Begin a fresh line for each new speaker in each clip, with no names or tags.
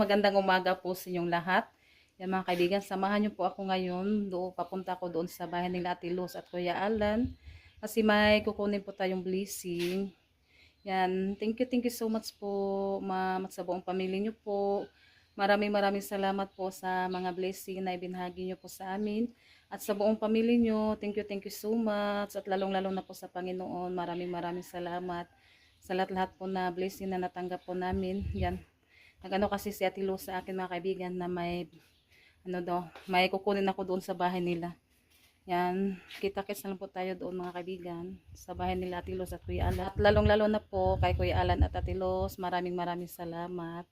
magandang umaga po sa inyong lahat. Yan mga kaibigan, samahan niyo po ako ngayon. Papunta ko doon sa bahay nila Ate Luz at Kuya Alan. Kasi may kukunin po tayong blessing. Yan, thank you so much po ma'am at sa buong pamilya niyo po. Maraming salamat po sa mga blessing na ibinahagi niyo po sa amin. At sa buong pamilya niyo, thank you so much. At lalong-lalo na po sa Panginoon, maraming salamat sa lahat-lahat po na blessing na natanggap po namin. Yan. Nagano kasi si Ate Luz sa akin mga kaibigan na may may kukunin ako doon sa bahay nila. Yan, kita-kits na lang po tayo doon mga kaibigan sa bahay nila Ate Luz at Kuya Alan. At lalong-lalo na po kay Kuya Alan at Ate Luz, maraming salamat.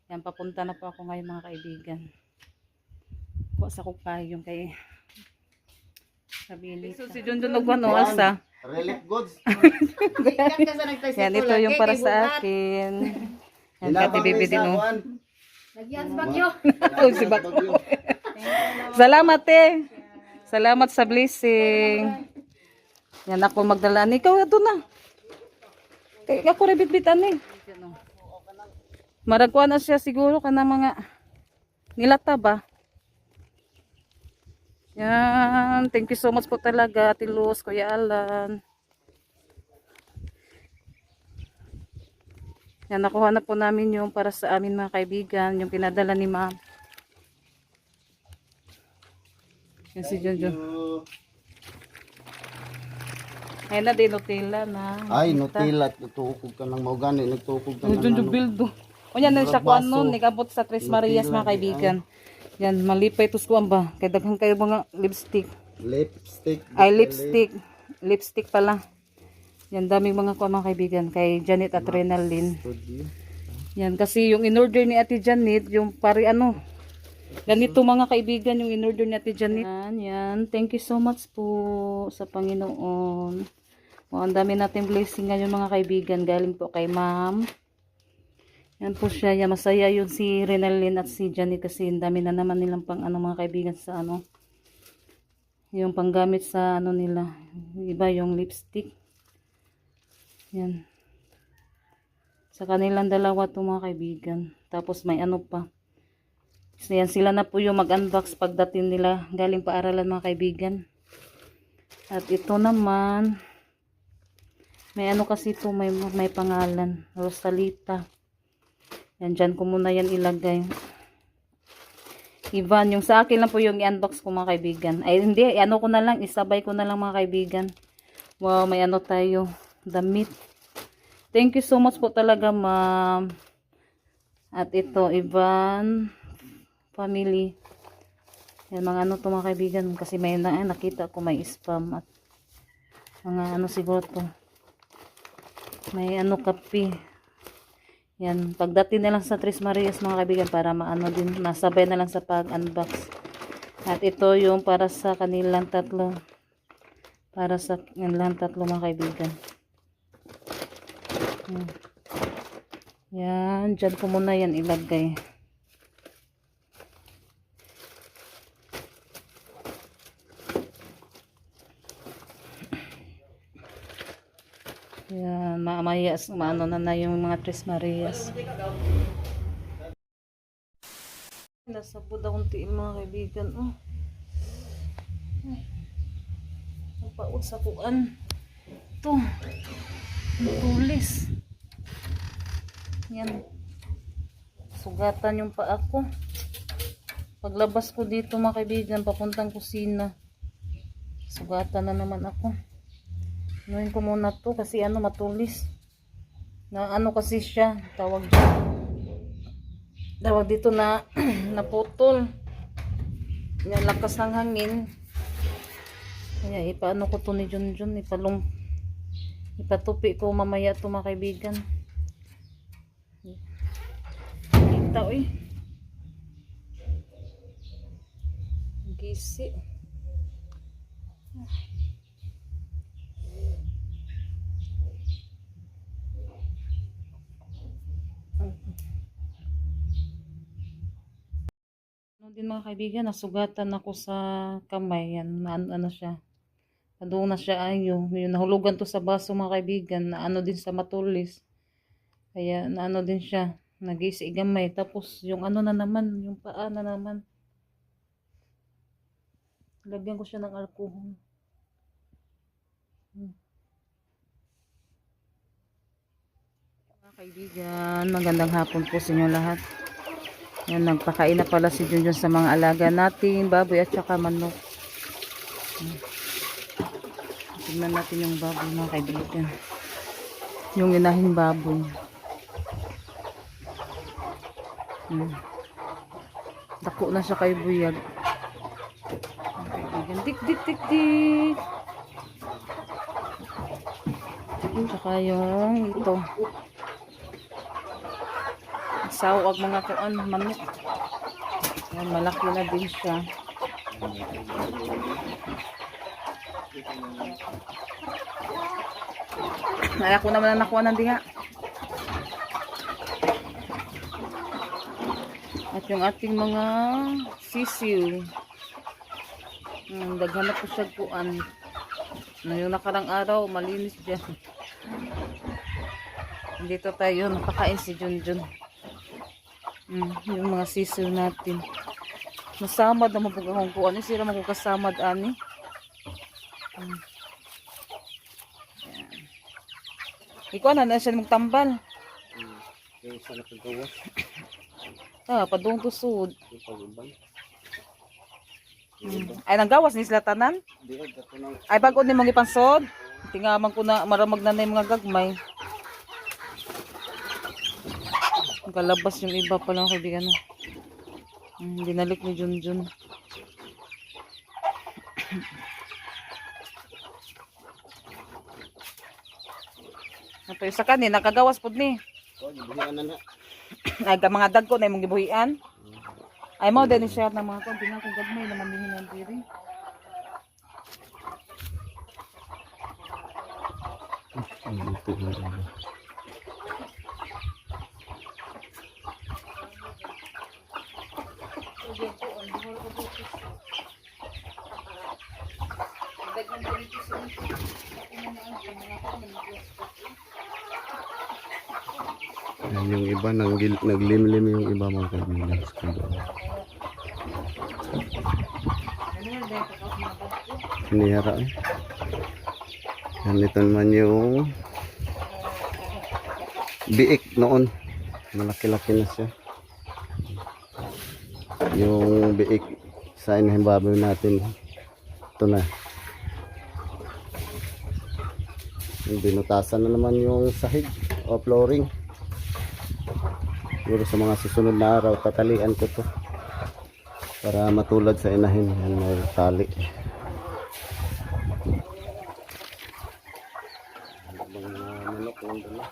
Yan, papunta na po ako ngayon mga kaibigan. Kuha sa kupayong kay Sabili. So, si Junjun nagwano asa.
Relief goods.
Yan, ito yung para sa akin. Yan, Kati Bibi din o.
Nagyan sa bagyo.
Si Bagyo. Salamat Salamat sa blessing. Yan ako magdala. Ikaw ito na. Kaya ako rin bitbitan Maragwa na siya siguro ka na mga nilata ba? Yan. Thank you so much po talaga Ate Luz, Kuya Alan. Yan, nakuha na po namin yung para sa amin mga kaibigan, yung pinadala ni ma'am. Yan si Junjun. Ay na din, Nutella na.
Ay, Nutella. Tutukog ka ng maugani. Nagtukog ka ng
Junjun bildo. O yan, siya kuan nun, nagabot sa Tres Marias mga kaibigan. Yan, malipay tos kuan ba? Kaya daghang kayo mga lipstick.
Lipstick.
Ay, lipstick. Lipstick pala. Yan, daming mga kuha mga kaibigan kay Janet at Renalyn. Yan, kasi yung in-order ni Ate Janet, yung pari ganito mga kaibigan yung in-order ni Ate Janet. Yan, thank you so much po sa Panginoon. Ang dami nating blessing ngayon mga kaibigan, galing po kay ma'am. Yan po siya, yan, masaya yun si Renalyn at si Janet kasi ang dami na naman nilang pang mga kaibigan sa yung panggamit sa nila. Iba yung lipstick. Yan. Sa kanilang dalawa to mga kaibigan. Tapos may pa. So yan, sila na po yung mag-unbox pagdating nila galing paaralan mga kaibigan. At ito naman may kasi ito, may pangalan, Rosalita. Yan, dyan ko muna yan ilagay. Ivan, yung sa akin lang po yung i-unbox ko mga kaibigan. Ay hindi, ko na lang, isabay ko na lang mga kaibigan. Wow, may tayo. Damit. Thank you so much po talaga ma'am. At ito Ivan family. Yan mga to mga kaibigan kasi may nakita ko may spam at mga siguro to. May kape. Yan pagdating na lang sa Tres Marias mga kaibigan para din masabay na lang sa pag-unbox. At ito yung para sa kanilang tatlo. Para sa kanilang tatlo mga kaibigan. Yan, dyan ko muna yan ilagay. Yan, mamaya na yung mga Tres Marias. Nasa buda kunti mga kaibigan. Napaot sa kuan. Ito. Tulis. Yan. Sugatan yung paa ko. Paglabas ko dito mga kaibigan, papuntang kusina. Sugatan na naman ako. Anuhin ko muna to kasi matulis. Na kasi siya, tawag dito na naputol. Yan, lakas ng hangin. Kaya ipaano ko to ni Junjun, ipatupi ko mamaya to mga kaibigan. Kita gisi. Din mga kaibigan, nasugatan ako sa kamay. Yan, siya. Doon na siya yung nahulugan to sa baso mga kaibigan, na din sa matulis. Kaya din siya. Nag-iisi gamay. Tapos yung ano na naman, yung paa na naman. Lagyan ko siya ng alcohol. Mga kaibigan, magandang hapon po sa inyo lahat. Yan, nagpakain na pala si Junjun sa mga alaga natin, baboy at saka manok. Tignan natin yung baboy mga kaibigan. Yung inahing baboy. Dako na siya kay buyag. Mga kaibigan, dik dik dik dik. Saka yung ito. Sawag mga kuan manok. Yan, malaki na din siya. Ay, ako naman ang nakuha ng dinga. At yung ating mga sisiw. Daghan na po siya kuan. Ngayong nakarang araw, malinis dyan. Dito tayo, napakain si Junjun. Yung mga sisiw natin. Masamad na mapag akong kuan. Sira magkasamad ani. Ikaw na siya magtambal.
Yung isa na paggawas.
Padung tusod.
Yung pag-ibang.
Ay, nanggawas ni sila tanan?
Di ay, gato nang
Ay, bago ni mong ipansod. Tingaman ko na maramag na yung mga gagmay. Kalabas yung iba pa lang kaibigan. Dinalik ni Junjun. Ito yung sa kanin, nakagawas po ni.
gibuhian na na.
Ay, mga dagko na yung gibuhian. Ay, mo din i-share ng mga konti na kung gagmay naman din yung diri.
Yan, yung iba naglimlim yung iba mga kaibigan. Sinihara eh. Yan, ito naman yung biik noon. Malaki-laki na siya. Yung biik sa inahing baboy natin. Ito na. Yung binutasan na naman yung sahig o flooring. Siguro sa mga susunod na araw tatalian ko to para matulad sa inahin. Yan, may tali. Mga manok lang dala.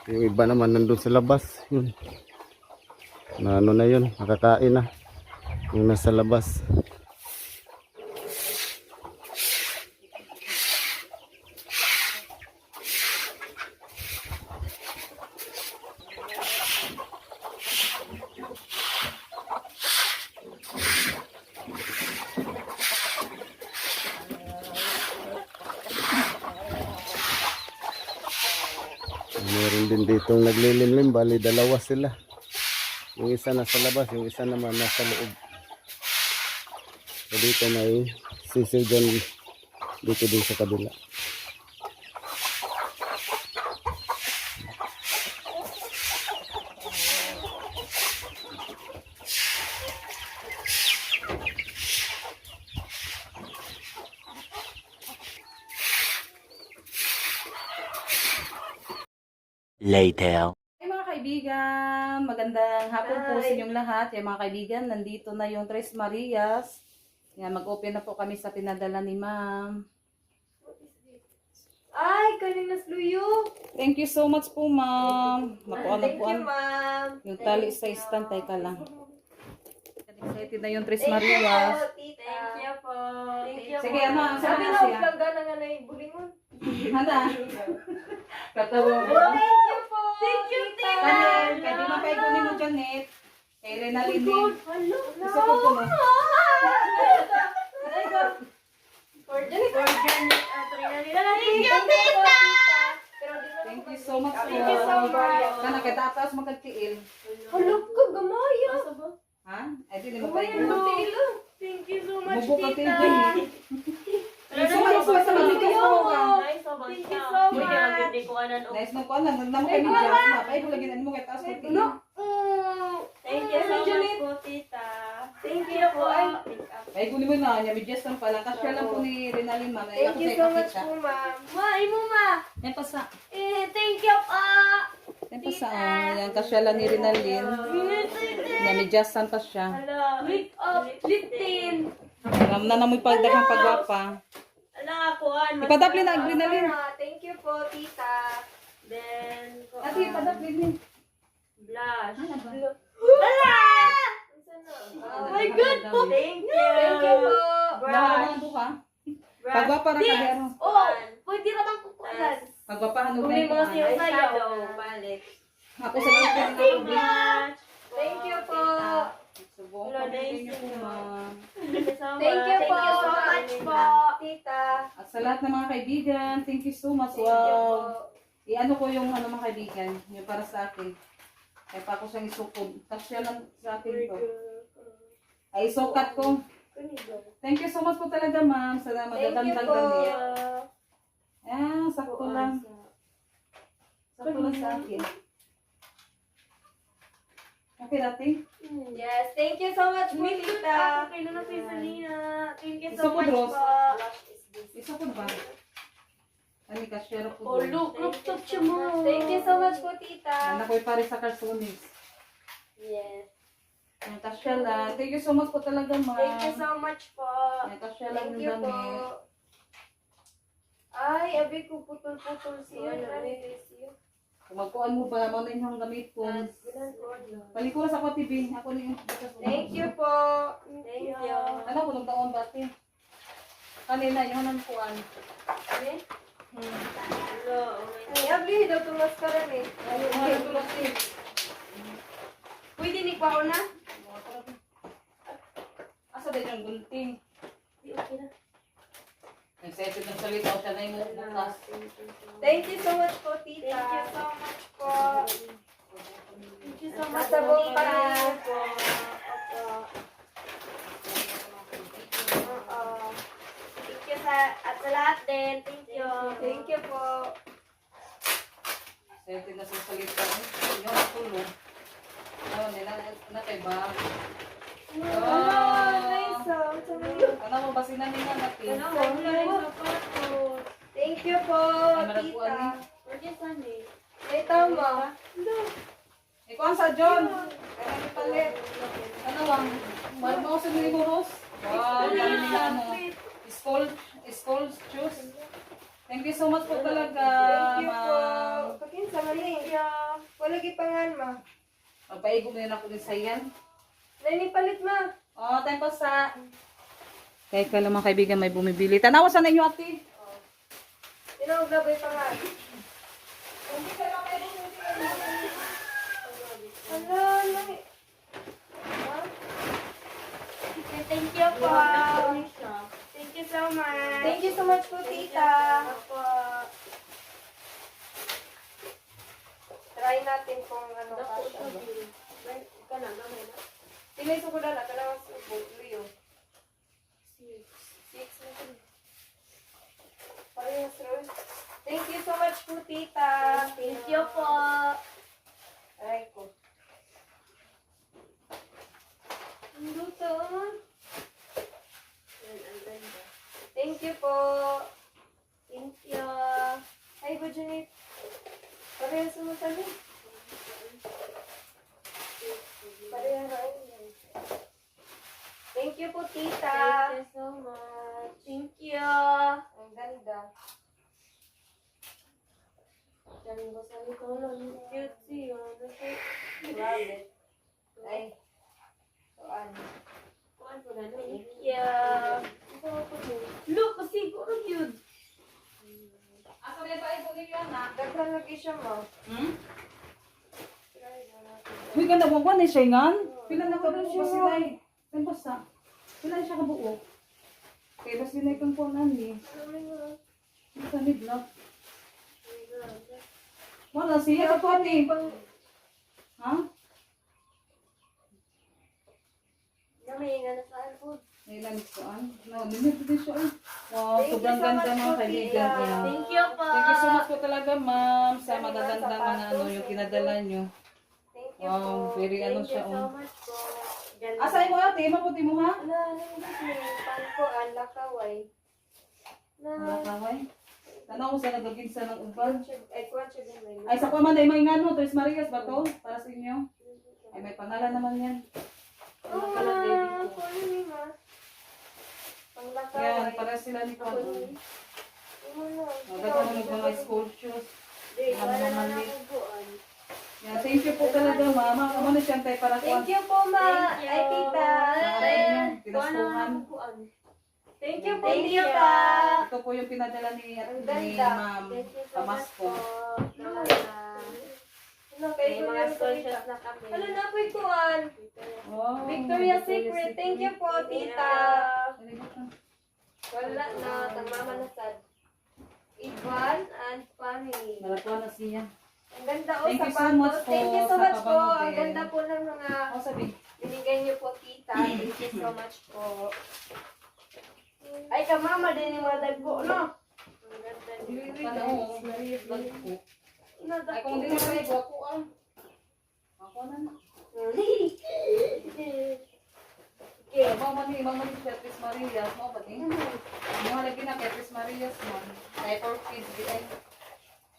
Yung iba naman nandun sa labas. Yun. Na ano na yun, nakakain na. Yung nasa labas. Meron din ditong naglilimlim, bali dalawa sila. Yung isa nasa labas, yung isa naman nasa loob. So dito may sisiw dyan, dito din sa kabila.
Later.
Hey mga kaibigan, magandang hapon po sa inyong lahat. Yan mga kaibigan, nandito na yung Tres Marias. Yan, mag-open na po kami sa pinadala ni ma'am.
Ay, kaning nasluyo.
Thank you so much po ma'am. Nakuha na
Thank
po
you, ma'am.
yung tali sa stand. Teka lang. Excited na yung Tres
Thank you
Marias.
po, tita. Thank you po. Thank you
Sige,
po.
ano, ang
Sabi
sarap
na,
siya.
vlog na nga na bulingon.
Handa. Katawa mo.
Thank you po. Thank you, tita.
Kanin, kaya di man kayo kunin mo Janet. Kay Renalyn din.
Hello.
Isa po po mo.
For Janet Thank you, tita.
Thank you so much.
Thank you so much.
Kana kay tatas magkatiil.
Hulog ko, gamaya.
Ha? Ay di mo
Gamaya
tayo.
ng tilo. Thank you so much,
Bubo ka
tita.
tayo. So much po sa mga ka.
Thank you so much.
Nice no ko na namo kay medyas na. Pay ko lagi na mo kay taas ko.
No.
Thank you so much po, tita.
Thank you po.
Pay ko ni mo na nya medyas lang pala. Kasi lang po ni Renalyn ma'am.
Thank you so much po, ma'am. Ma, imo ma.
Yan pa sa.
Thank you po.
Yan pa sa. Yan kasi lang ni Renalyn. Nya medyas pa siya.
Hala.
Lift up, liftin.
Alam na namoy pagdagang pagwapa.
Hala, kuhan.
Ipadapli na Renalyn.
Thank you po, tita.
Then, kuhan.
Ate ipadapli ni.
Blush.
Oh my God po.
Thank you.
Thank you po.
Nakarangan po ka.
Brush.
Pagwapa ra ka ano.
Oh, pwede naman kukulan.
Pagwapahan mo
Kung may mga siyo sa'yo.
Eyeshadow palette.
Ako sa iyo na
Blush.
Thank you po.
Subong ko niyo po ma'am.
Thank you so much.
Thank you po. So much po, tita.
At sa lahat ng mga kaibigan, thank you so much.
Thank you po.
Wow. I-ano ko yung ano mga kaibigan, yung para sa akin. Kaya pa ako siyang isukod. Kasya lang sa akin to. Ay, isukat ko. Thank you so much po talaga ma'am. Sa
Thank you
magagandang
po.
damit. Ah, sakto lang. Sakto lang sa akin. Okay, dati.
Yes, thank you so much po, tita.
Kailan na po yung Salina. Thank you
Isa
so
po,
much
Dros.
po.
Isukod ba? Ani, kasya po.
Oh, look, rooftop siya mo. Thank you so much po, tita.
Anak ko pare sa Carsonis.
Yes.
Ang kasya lang. Thank you so much po talaga ma'am.
Thank you so much po.
Ang kasya lang
Thank
ng
you po.
damit.
Ay, abi ko putol-putol siya.
Kung magkuhan mo ba, mga na inyong gamit po. Palikuran sa ako TV. Ako na yung
Thank you po.
Thank you.
Ano ko nung taon dati? Kanina, yung nang kuhan.
Hello.
Ay, abi, daw tumas ka rin eh.
Ayun, tulad din.
Pwede ni Kwao na?
Asa din yung gunting?
Okay na.
Nagsetid ng salita ko siya na yung bukas.
Thank you so much po, tita.
Thank you so much po. Thank you so much
Masabog
po,
pa.
tita.
Oo.
Thank you at sa lahat din. Thank you.
Thank you po.
Nagsetid na sa salita. Yung matulog. Ano, nila na kay bag.
Oh, nice.
Ano mo ba sinaningan natin?
Thank you po, tita. Ay, tama.
Ikaw sa John. Kaya ni palit. Ano bang? Mahal mo ako sa mga buros? Wow, dami nila ano. School shoes. Thank you so much po talaga,
Thank you po.
ma'am.
Pakinsa man eh. Wala gipangan, ma.
Magpaigom na ako din sa yan.
Nani palit, ma.
Oh, tayo pa sa... Kaya ka lang mga kaibigan may bumibili. Tanawa sa inyo, ate.
Tinawag na ba yung pangan? Ala, nani.
Thank you po.
Thank you so much. Thank you so much po, tita. Try natin kung ano kasha. Pilay sa kuda na, kailangan sa Leo. 6 na ito. Parehas rin. Thank you so much po, tita.
Thank you po.
Aray ko. Ang luto. Thank you po.
Thank you.
Hi, Bujanit. Parehas mo tayo. Parehas rin. Thank you po, tita.
Thank you so much. Thank you.
Ang ganda.
Diyan ko sa likod. Cute siya.
Grabe. Ay. Tuan.
Kuhan po na. Thank you. Look, kasi siguro yun.
Asa may paigom ninyo, anak?
Daghan lagi siya, ma.
Hmm? Uy, ganda mo ba ni siya nga? Pila na kabuo ba sila eh? Saan ba sa? Pila siya kabuo? Kaya ba sila itong punan eh? Sa midlock. Wala siya ito ni. Ha?
Namahinga na saan po.
May lamig saan? No, minute din siya. Wow,
Thank you
sobrang
so
ganda
much
mga
po,
kaibigan.
Tia.
Yeah.
Thank you po.
Thank you so much po talaga, ma'am, sa
Ano ba,
magaganda mga ano
sapatos,
yung
eh.
pinadala nyo.
Thank you
Wow,
po.
very ano
Thank
siya,
you so
oh.
much po. Ganda.
Asay mo ate, maputi mo ha?
Ala, nandito may panko, lakaway. Na,
Wala kaway. Tanaw ko sa nagaginsa ng uban.
ay, kuwan siya din may
Ay, sa kuman ay may ngano, Tres Marias ba to? Para sa inyo? Ay, may pangalan naman yan. Ano pala, baby ko?
Kuwan ni ma. Panglakaway.
Yan, para sila ni
Ako
Pag.
ni.
Maganda na mga school shoes.
Di,
Ano
wala na
naman,
na
di.
kuwan.
Yan, thank you po talaga, mama. Kamu na siyang tayo para kuwan.
Thank you po, ma.
Thank you.
Ay, tita.
Ay,
Kuwan
tinasuhan.
na kuwan. Thank you po,
Thank you,
Tia.
pa.
Ito po yung pinadala ni,
Ang
ni
ganda.
ma'am
Thank you so much
Pamasco.
po. Ano, kayo
May
po
mga
yung
screenshots
salita.
na kami.
Ano na po kuwan?
Wow,
Victoria's Secret. Thank you po, tita.
Secret.
Wala na, tangmama na sad. Ivan and family.
Nalakuha na siya.
Ang ganda o
Thank you so
sapatos.
much po
Thank you so
sa
much po.
pabango
Ang
din.
ganda po ng mga
Ako sabi,
binigay niyo po, tita. Thank you so much po. Ay, kamama din yung mga dagko, no? Ang ganda niyo.
sana o, nagpo.
Inadagko.
Ay, kung hindi na kayo, ako ah. Ako na na.
Okay.
Mama ni Beatrice Marias, mo ba din? Mga lagi na Beatrice Marias, ma'am. Diaper kids, di ay.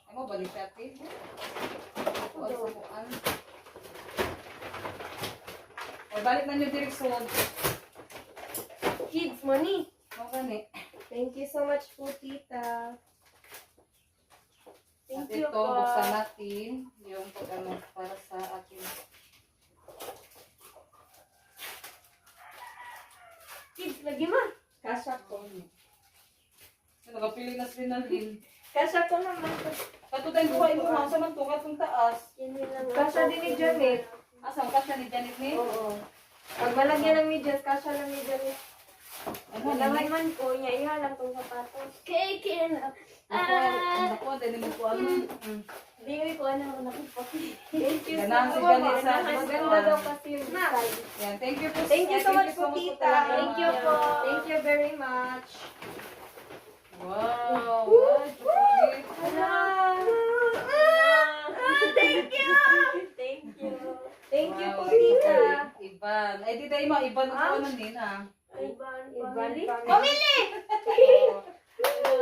Ay mo ba ni Beatrice? O, sa buwan. Ay, balik na nyo direksyon.
Kids money.
Mo gani.
Thank you so much po, tita.
At
Thank you
ito,
po.
buksan natin yung pag-ano para sa akin.
Kids, lagi ma.
Kasha ko. Nagapili na si Nalin.
Kasha ko naman.
Katutay buhay mo, ma'am, sa mantungat ng taas.
Yan lang. Kasha din ni Janet.
Asang kasha ni Janet ni?
Oo. Pag malagyan ng medyas, kasha ng medyas.
Ano,
Laman man ko, niya ihalang tong sapatos. Cake na.
Ako, dahil mo po ano.
Hindi ko ano nakipati. Thank you so
Ganahan si
much.
Janet sa
Maganda daw kasi yung design.
Yan, thank you po.
Thank you so much po,
po
tita.
talaga,
Thank you
ma'am.
po. Thank you very much.
Wow, wow, chocolate.
Thank you. Thank you. Thank you
Wow,
po, tita.
Iban. Ay, di tayo Iban ang ano din ah.
Iban family.
Pamili!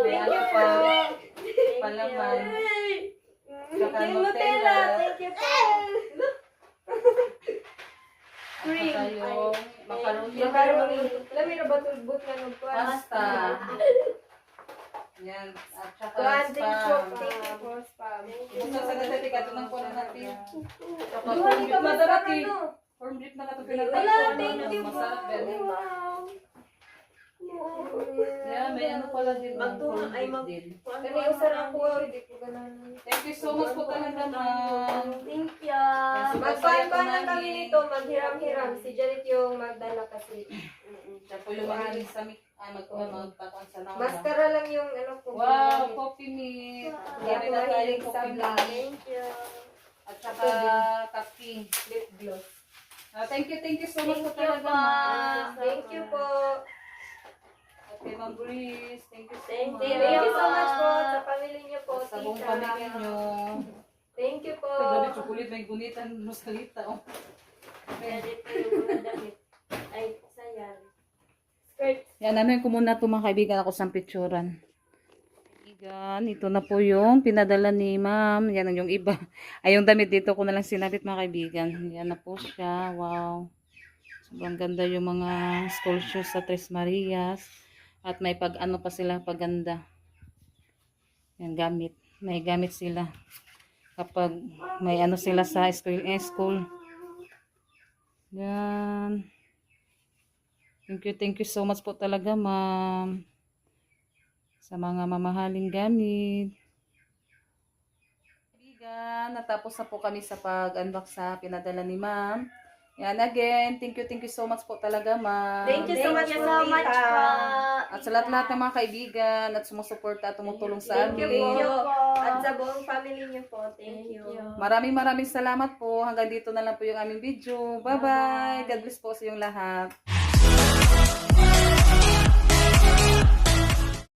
May ano
you
pa.
po.
Palaman. Saka
Yung
Nutella.
Nutella. Thank you po. Cream.
At saka yung macaroni.
Macaroni. Alam mo na ba tulbot na nung
Pasta. Yan. At saka
Kuhan, thank you.
spam.
Thank you for spam.
Kung sa dati ka, ito nang kuha natin. Saka
Duha ni ka
corn beef na
masarap
dati.
ano?
Corn beef na kato
Wala,
pinagay.
thank you po.
Masarap yan.
Wow.
Yeah, may ano pala din.
Magtunga,
corn
ay
beef
mag-
din.
Kani usar ako, hindi ko ganun.
Thank you so much po talaga, ma'am.
Thank you. Magpaan lang kami nito, maghiram-hiram. Si Janet yung magdala kasi.
Siya po yung mahilig sa magpapang sa nawa.
Maskara lang yung ano ko.
Wow, coffee meat.
Hindi
Dami
ako
na tayong
mahilig sa
coffee
vlog.
meat.
Thank you.
At saka coffee.
Lip gloss.
Thank you so much
Thank
po
you
talaga,
po.
ma'am.
Thank you po.
At kay Ma'am Breeze, thank you so
Thank
much.
you so much po sa pamilya niyo po,
Sa buong
tita.
pamilya nyo.
Thank you po.
Ito, dami chocolate, may gunitan mo salita. Oh.
Edit ko yung mga damit. Ay, sayang. Skirt.
Yan, namin ko muna ito mga kaibigan ako sa picturan. Kaibigan, ito na po yung pinadala ni ma'am. Yan ang yung iba. Ay, yung damit dito ko na lang sinabit mga kaibigan. Yan na po siya. Wow. Sobrang ganda yung mga school shoes sa Tres Marias. At may pag-ano pa sila, paganda. Yan, gamit. May gamit sila. Kapag may ano sila sa school. Yan. Thank you so much po talaga, ma'am. Sa mga mamahaling gamit. Kaibigan, natapos na po kami sa pag-unbox sa pinadala ni ma'am. Yan again, thank you so much po talaga, ma'am.
Thank you so much po, tita.
At sa lahat ng mga kaibigan at sumusuporta at tumutulong sa
Thank you
amin.
po. At sa buong family niyo po, thank you.
Maraming salamat po. Hanggang dito na lang po yung aming video. Bye-bye. God bless po sa inyong lahat.